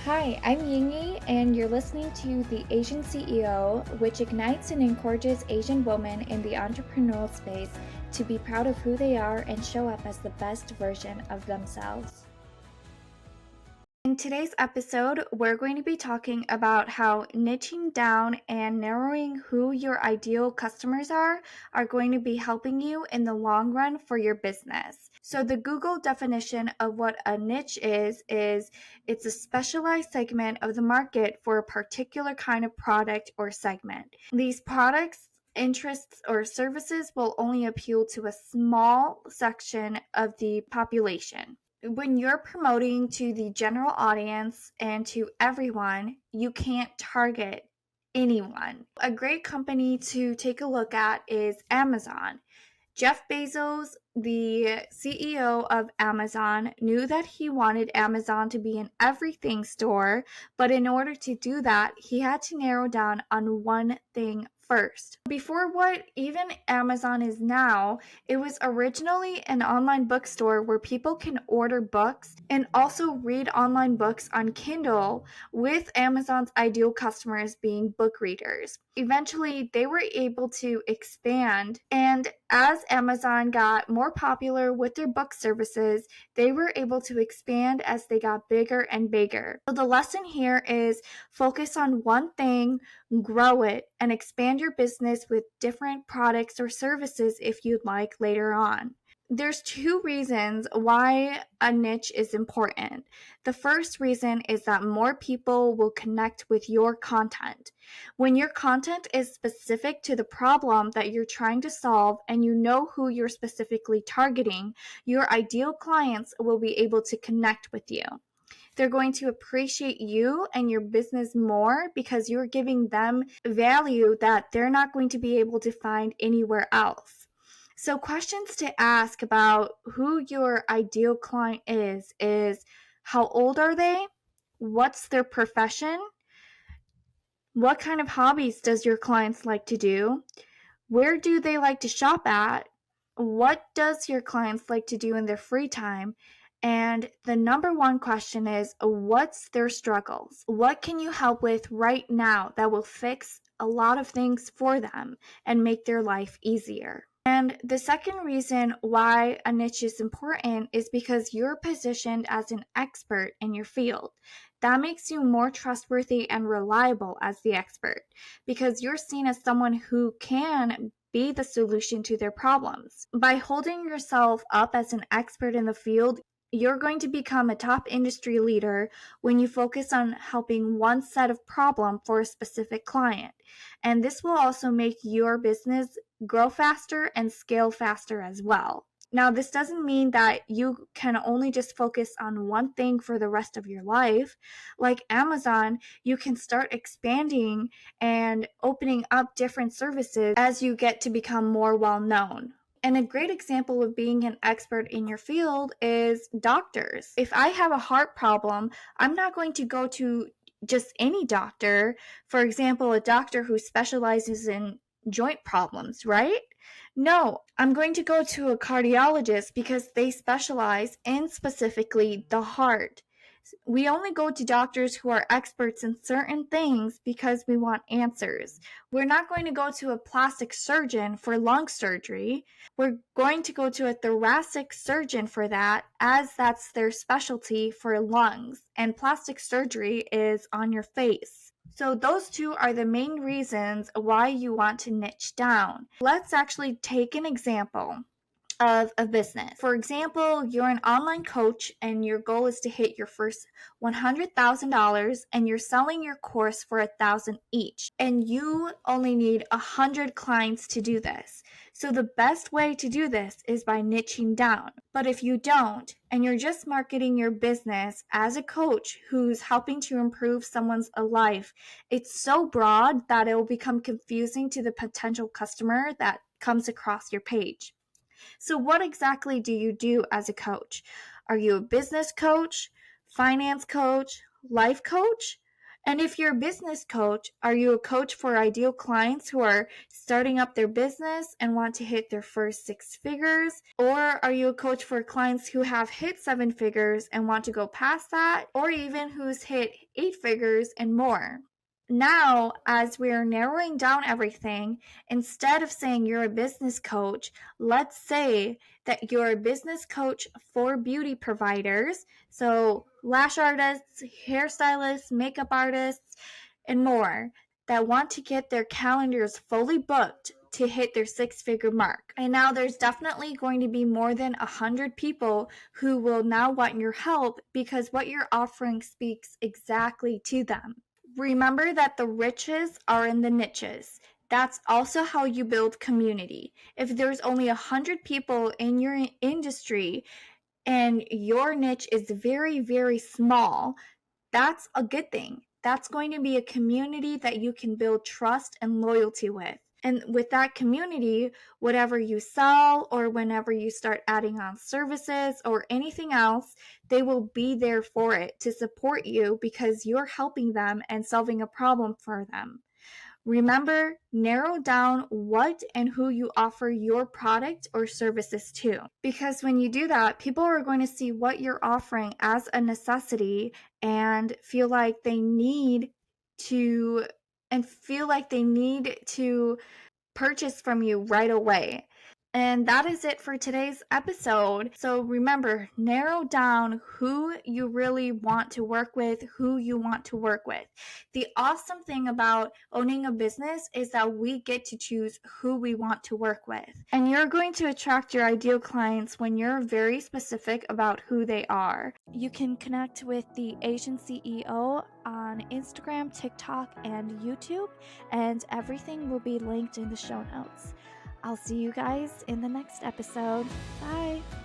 Hi, I'm Yingyee, and you're listening to The Asian CEO, which ignites and encourages Asian women in the entrepreneurial space to be proud of who they are and show up as the best version of themselves. In today's episode, we're going to be talking about how niching down and narrowing who your ideal customers are going to be helping you in the long run for your business. So the Google definition of what a niche is it's a specialized segment of the market for a particular kind of product or segment. These products, interests, or services will only appeal to a small section of the population. When you're promoting to the general audience and to everyone, you can't target anyone. A great company to take a look at is Amazon. Jeff Bezos, the CEO of Amazon, knew that he wanted Amazon to be an everything store, but in order to do that, he had to narrow down on one thing first. Before what even Amazon is now, it was originally an online bookstore where people can order books and also read online books on Kindle, with Amazon's ideal customers being book readers. Eventually, they were able to expand, and as Amazon got more popular with their book services, they were able to expand as they got bigger and bigger. So the lesson here is focus on one thing, grow it, and expand your business with different products or services if you'd like later on. There's two reasons why a niche is important. The first reason is that more people will connect with your content. When your content is specific to the problem that you're trying to solve and you know who you're specifically targeting, your ideal clients will be able to connect with you. They're going to appreciate you and your business more because you're giving them value that they're not going to be able to find anywhere else. So questions to ask about who your ideal client is how old are they? What's their profession? What kind of hobbies does your clients like to do? Where do they like to shop at? What does your clients like to do in their free time? And the number one question is, what's their struggles? What can you help with right now that will fix a lot of things for them and make their life easier? And the second reason why a niche is important is because you're positioned as an expert in your field. That makes you more trustworthy and reliable as the expert because you're seen as someone who can be the solution to their problems. By holding yourself up as an expert in the field, you're going to become a top industry leader when you focus on helping one set of problem for a specific client. And this will also make your business grow faster and scale faster as well. Now, this doesn't mean that you can only just focus on one thing for the rest of your life. Like Amazon, you can start expanding and opening up different services as you get to become more well known. And a great example of being an expert in your field is doctors. If I have a heart problem, I'm not going to go to just any doctor. For example, a doctor who specializes in joint problems, right? No, I'm going to go to a cardiologist because they specialize in specifically the heart. We only go to doctors who are experts in certain things because we want answers. We're not going to go to a plastic surgeon for lung surgery. We're going to go to a thoracic surgeon for that, as that's their specialty for lungs, and plastic surgery is on your face. So those two are the main reasons why you want to niche down. Let's actually take an example of a business. For example, you're an online coach and your goal is to hit your first $100,000 and you're selling your course for $1,000 each. And you only need 100 clients to do this. So the best way to do this is by niching down. But if you don't, and you're just marketing your business as a coach who's helping to improve someone's life, it's so broad that it will become confusing to the potential customer that comes across your page. So what exactly do you do as a coach? Are you a business coach, finance coach, life coach? And if you're a business coach, are you a coach for ideal clients who are starting up their business and want to hit their first 6 figures? Or are you a coach for clients who have hit 7 figures and want to go past that? Or even who's hit 8 figures and more? Now, as we're narrowing down everything, instead of saying you're a business coach, let's say that you're a business coach for beauty providers. So, lash artists, hairstylists, makeup artists, and more that want to get their calendars fully booked to hit their 6 figure mark. And now there's definitely going to be more than 100 people who will now want your help because what you're offering speaks exactly to them. Remember that the riches are in the niches. That's also how you build community. If there's only 100 people in your industry and your niche is very, very small, that's a good thing. That's going to be a community that you can build trust and loyalty with. And with that community, whatever you sell or whenever you start adding on services or anything else, they will be there for it to support you because you're helping them and solving a problem for them. Remember, narrow down what and who you offer your product or services to. Because when you do that, people are going to see what you're offering as a necessity and feel like they need to purchase from you right away. And that is it for today's episode. So remember, narrow down who you really want to work with, who you want to work with. The awesome thing about owning a business is that we get to choose who we want to work with. And you're going to attract your ideal clients when you're very specific about who they are. You can connect with the Asian CEO on Instagram, TikTok, and YouTube, and everything will be linked in the show notes. I'll see you guys in the next episode. Bye!